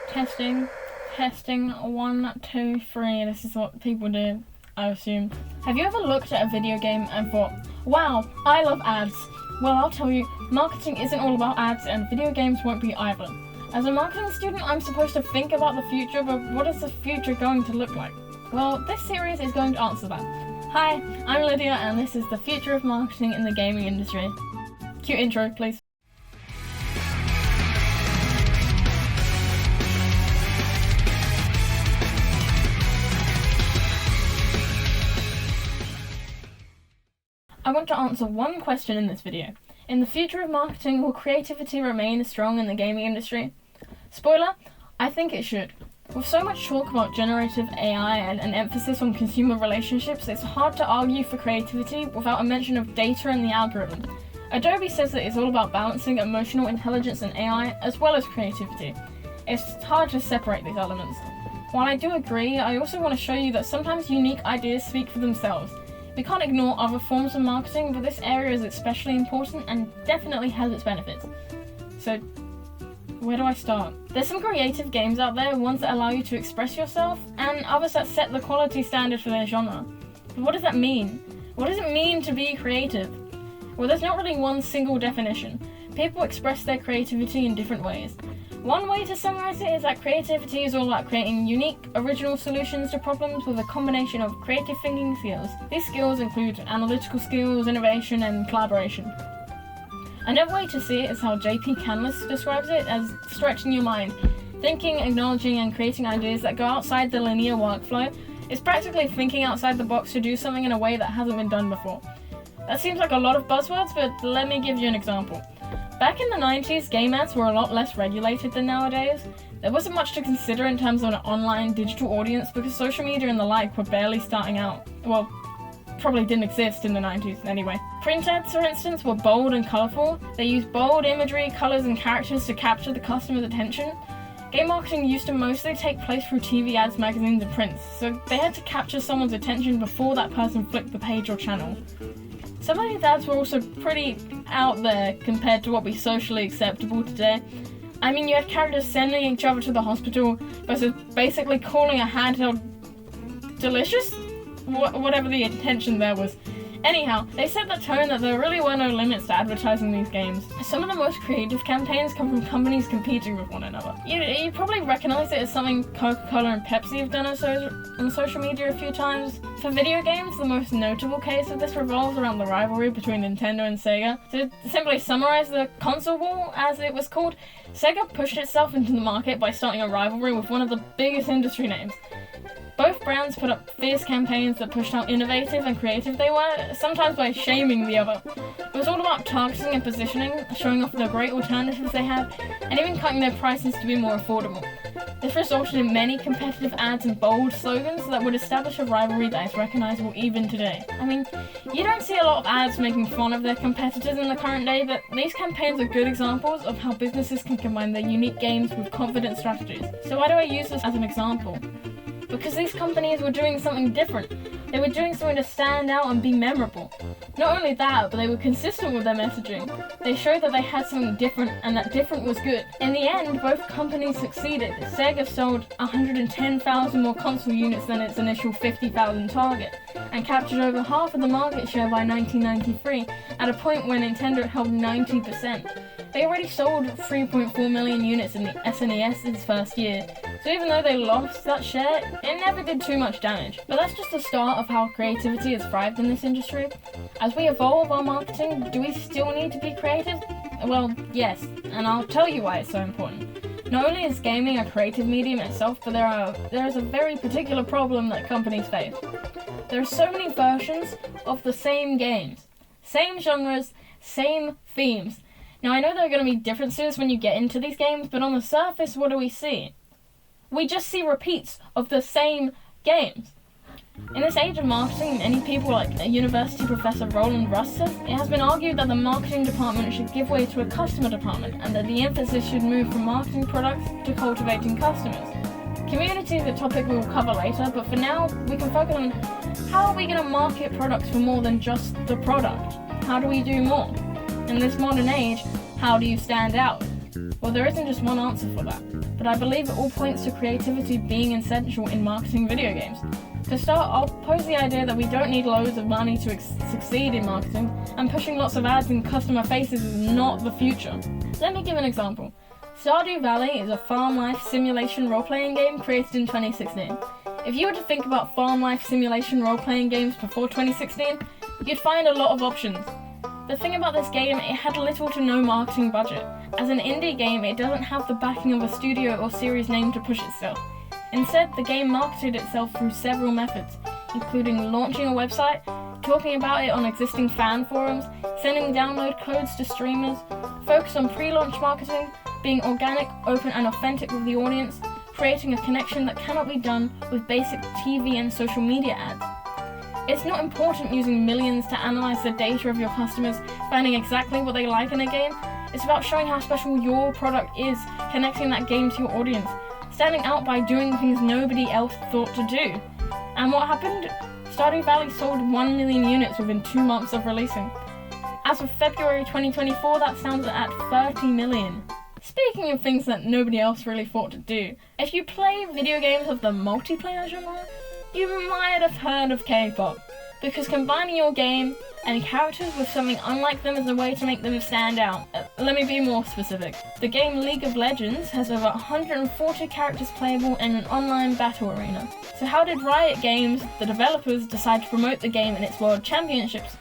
Testing. Testing. 1, 2, 3. This is what people do, I assume. Have you ever looked at a video game and thought, wow, I love ads? Well, I'll tell you, marketing isn't all about ads, and video games won't be either. As a marketing student, I'm supposed to think about the future, but what is the future going to look like? Well, this series is going to answer that. Hi, I'm Lydia, and this is the future of marketing in the gaming industry. Cue intro, please. I want to answer one question in this video. In the future of marketing, will creativity remain strong in the gaming industry? Spoiler, I think it should. With so much talk about generative AI and an emphasis on consumer relationships, it's hard to argue for creativity without a mention of data and the algorithm. Adobe says that it's all about balancing emotional intelligence and AI as well as creativity. It's hard to separate these elements. While I do agree, I also want to show you that sometimes unique ideas speak for themselves. We can't ignore other forms of marketing, but this area is especially important and definitely has its benefits. So, where do I start? There's some creative games out there, ones that allow you to express yourself, and others that set the quality standard for their genre. But what does that mean? What does it mean to be creative? Well, there's not really one single definition. People express their creativity in different ways. One way to summarize it is that creativity is all about creating unique, original solutions to problems with a combination of creative thinking skills. These skills include analytical skills, innovation, and collaboration. Another way to see it is how J.P. Canlis describes it as stretching your mind, thinking, acknowledging, and creating ideas that go outside the linear workflow. It's practically thinking outside the box to do something in a way that hasn't been done before. That seems like a lot of buzzwords, but let me give you an example. Back in the 90s, game ads were a lot less regulated than nowadays. There wasn't much to consider in terms of an online digital audience because social media and the like were barely starting out. Well, probably didn't exist in the 90s anyway. Print ads, for instance, were bold and colourful. They used bold imagery, colours and characters to capture the customer's attention. Game marketing used to mostly take place through TV ads, magazines and prints, so they had to capture someone's attention before that person flipped the page or channel. Some of these ads were also pretty out there compared to what would be socially acceptable today. I mean, you had characters sending each other to the hospital versus basically calling a handheld delicious? Whatever the intention there was. Anyhow, they set the tone that there really were no limits to advertising these games. Some of the most creative campaigns come from companies competing with one another. You probably recognize it as something Coca-Cola and Pepsi have done on social media a few times. For video games, the most notable case of this revolves around the rivalry between Nintendo and Sega. To simply summarize the console war, as it was called, Sega pushed itself into the market by starting a rivalry with one of the biggest industry names. Both brands put up fierce campaigns that pushed how innovative and creative they were, sometimes by shaming the other. It was all about targeting and positioning, showing off the great alternatives they had, and even cutting their prices to be more affordable. This resulted in many competitive ads and bold slogans that would establish a rivalry that is recognizable even today. I mean, you don't see a lot of ads making fun of their competitors in the current day, but these campaigns are good examples of how businesses can combine their unique games with confident strategies. So why do I use this as an example? Because these companies were doing something different. They were doing something to stand out and be memorable. Not only that, but they were consistent with their messaging. They showed that they had something different and that different was good. In the end, both companies succeeded. Sega sold 110,000 more console units than its initial 50,000 target, and captured over half of the market share by 1993, at a point where Nintendo held 90%. They already sold 3.4 million units in the SNES's first year, so even though they lost that share, it never did too much damage. But that's just the start of how creativity has thrived in this industry. As we evolve our marketing, do we still need to be creative? Well, yes, and I'll tell you why it's so important. Not only is gaming a creative medium itself, but there is a very particular problem that companies face. There are so many versions of the same games, same genres, same themes. Now, I know there are going to be differences when you get into these games, but on the surface, what do we see? We just see repeats of the same games. In this age of marketing, many people, like university professor Roland Rust says, it has been argued that the marketing department should give way to a customer department, and that the emphasis should move from marketing products to cultivating customers. Community is a topic we will cover later, but for now, we can focus on how are we going to market products for more than just the product? How do we do more? In this modern age, how do you stand out? Well, there isn't just one answer for that, but I believe it all points to creativity being essential in marketing video games. To start, I'll pose the idea that we don't need loads of money to succeed in marketing, and pushing lots of ads in customer faces is not the future. Let me give an example. Stardew Valley is a farm life simulation role-playing game created in 2016. If you were to think about farm life simulation role-playing games before 2016, you'd find a lot of options. The thing about this game, it had little to no marketing budget. As an indie game, it doesn't have the backing of a studio or series name to push itself. Instead, the game marketed itself through several methods, including launching a website, talking about it on existing fan forums, sending download codes to streamers, focus on pre-launch marketing, being organic, open and authentic with the audience, creating a connection that cannot be done with basic TV and social media ads. It's not important using millions to analyze the data of your customers, finding exactly what they like in a game. It's about showing how special your product is, connecting that game to your audience, standing out by doing things nobody else thought to do. And what happened? Stardew Valley sold 1 million units within 2 months of releasing. As of February 2024, that stands at 30 million. Speaking of things that nobody else really thought to do, if you play video games of the multiplayer genre, you might have heard of K-pop, because combining your game and characters with something unlike them is a way to make them stand out. Let me be more specific. The game League of Legends has over 140 characters playable in an online battle arena. So how did Riot Games, the developers, decide to promote the game in its World Championships?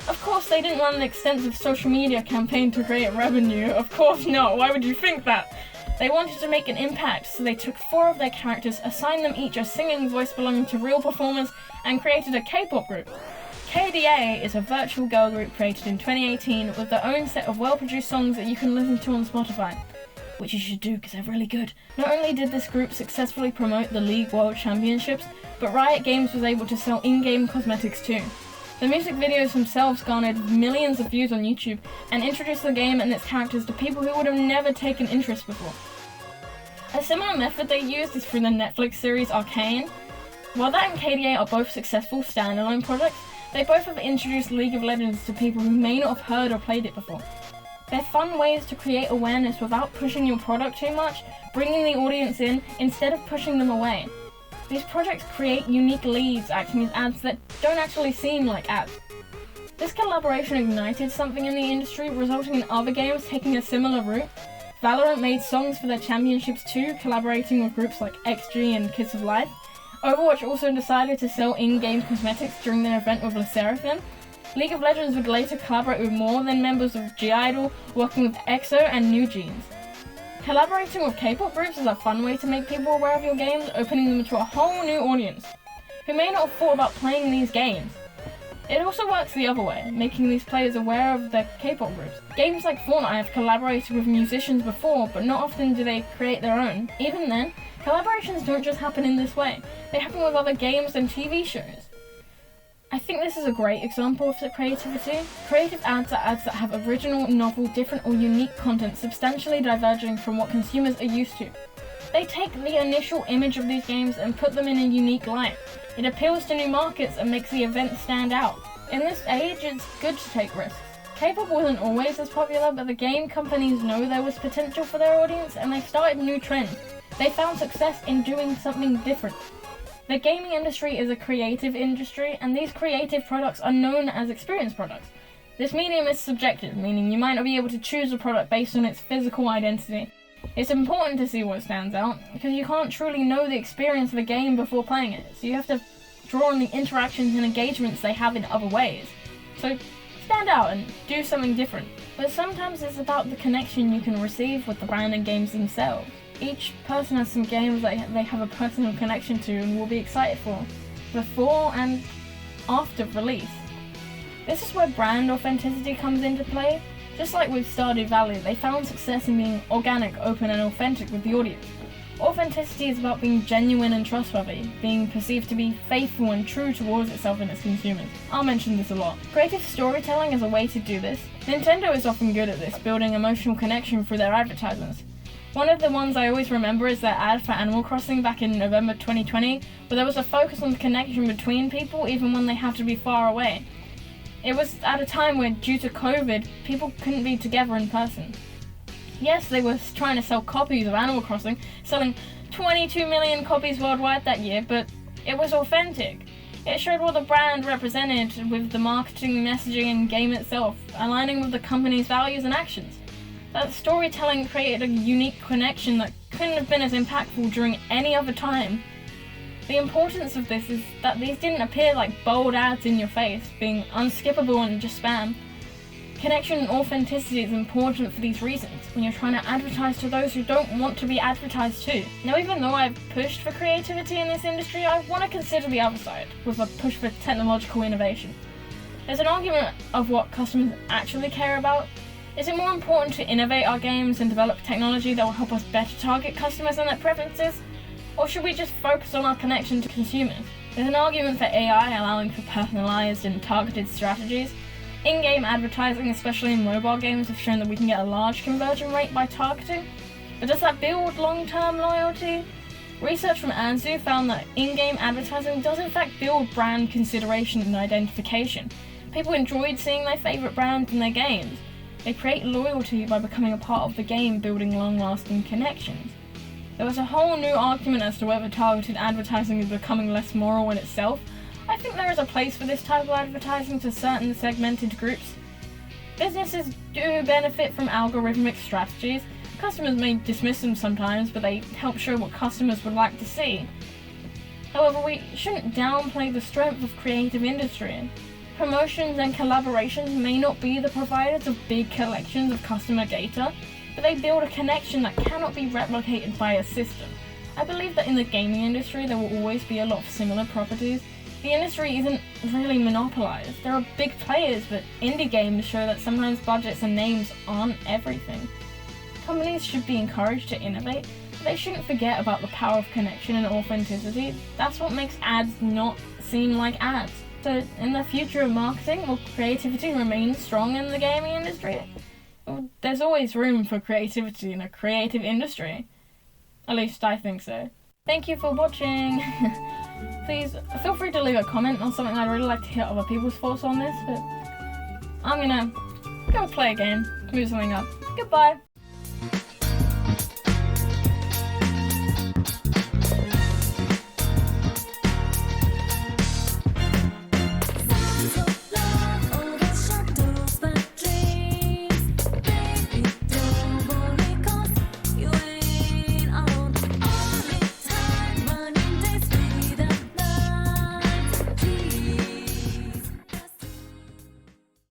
Of course, they didn't run an extensive social media campaign to create revenue. Of course not. Why would you think that? They wanted to make an impact, so they took 4 of their characters, assigned them each a singing voice belonging to real performers, and created a K-pop group. KDA is a virtual girl group created in 2018 with their own set of well-produced songs that you can listen to on Spotify, which you should do because they're really good. Not only did this group successfully promote the League World Championships, but Riot Games was able to sell in-game cosmetics too. The music videos themselves garnered millions of views on YouTube and introduced the game and its characters to people who would have never taken interest before. A similar method they used is through the Netflix series Arcane. While that and KDA are both successful standalone projects, they both have introduced League of Legends to people who may not have heard or played it before. They're fun ways to create awareness without pushing your product too much, bringing the audience in instead of pushing them away. These projects create unique leads acting as ads that don't actually seem like ads. This collaboration ignited something in the industry, resulting in other games taking a similar route. Valorant made songs for their championships too, collaborating with groups like XG and Kids of Life. Overwatch also decided to sell in-game cosmetics during their event with LeSseraphim. League of Legends would later collaborate with more than members of G-Idol, working with EXO and New Jeans. Collaborating with K-pop groups is a fun way to make people aware of your games, opening them to a whole new audience, who may not have thought about playing these games. It also works the other way, making these players aware of their K-pop groups. Games like Fortnite have collaborated with musicians before, but not often do they create their own. Even then, collaborations don't just happen in this way, they happen with other games and TV shows. I think this is a great example of the creativity. Creative ads are ads that have original, novel, different or unique content substantially diverging from what consumers are used to. They take the initial image of these games and put them in a unique light. It appeals to new markets and makes the event stand out. In this age, it's good to take risks. K-pop wasn't always as popular, but the game companies know there was potential for their audience and they started new trends. They found success in doing something different. The gaming industry is a creative industry, and these creative products are known as experience products. This medium is subjective, meaning you might not be able to choose a product based on its physical identity. It's important to see what stands out, because you can't truly know the experience of a game before playing it, so you have to draw on the interactions and engagements they have in other ways. So stand out and do something different. But sometimes it's about the connection you can receive with the brand and games themselves. Each person has some games that they have a personal connection to and will be excited for, before and after release. This is where brand authenticity comes into play. Just like with Stardew Valley, they found success in being organic, open and authentic with the audience. Authenticity is about being genuine and trustworthy, being perceived to be faithful and true towards itself and its consumers. I'll mention this a lot. Creative storytelling is a way to do this. Nintendo is often good at this, building emotional connection through their advertisements. One of the ones I always remember is their ad for Animal Crossing back in November 2020, where there was a focus on the connection between people even when they had to be far away. It was at a time where, due to COVID, people couldn't be together in person. Yes, they were trying to sell copies of Animal Crossing, selling 22 million copies worldwide that year, but it was authentic. It showed what the brand represented with the marketing, messaging, and game itself, aligning with the company's values and actions. That storytelling created a unique connection that couldn't have been as impactful during any other time. The importance of this is that these didn't appear like bold ads in your face, being unskippable and just spam. Connection and authenticity is important for these reasons when you're trying to advertise to those who don't want to be advertised to. Now, even though I've pushed for creativity in this industry, I want to consider the other side, with a push for technological innovation. There's an argument of what customers actually care about. Is it more important to innovate our games and develop technology that will help us better target customers and their preferences? Or should we just focus on our connection to consumers? There's an argument for AI allowing for personalized and targeted strategies. In-game advertising, especially in mobile games, have shown that we can get a large conversion rate by targeting. But does that build long-term loyalty? Research from Anzu found that in-game advertising does in fact build brand consideration and identification. People enjoyed seeing their favourite brands in their games. They create loyalty by becoming a part of the game, building long-lasting connections. There was a whole new argument as to whether targeted advertising is becoming less moral in itself. I think there is a place for this type of advertising to certain segmented groups. Businesses do benefit from algorithmic strategies. Customers may dismiss them sometimes, but they help show what customers would like to see. However, we shouldn't downplay the strength of creative industry. Promotions and collaborations may not be the providers of big collections of customer data, but they build a connection that cannot be replicated by a system. I believe that in the gaming industry there will always be a lot of similar properties. The industry isn't really monopolized. There are big players, but indie games show that sometimes budgets and names aren't everything. Companies should be encouraged to innovate, but they shouldn't forget about the power of connection and authenticity. That's what makes ads not seem like ads. So in the future of marketing, will creativity remain strong in the gaming industry? Well, there's always room for creativity in a creative industry. At least I think so. Thank you for watching. Please feel free to leave a comment on something. I'd really like to hear other people's thoughts on this, but I'm gonna go play a game, move something up. Goodbye!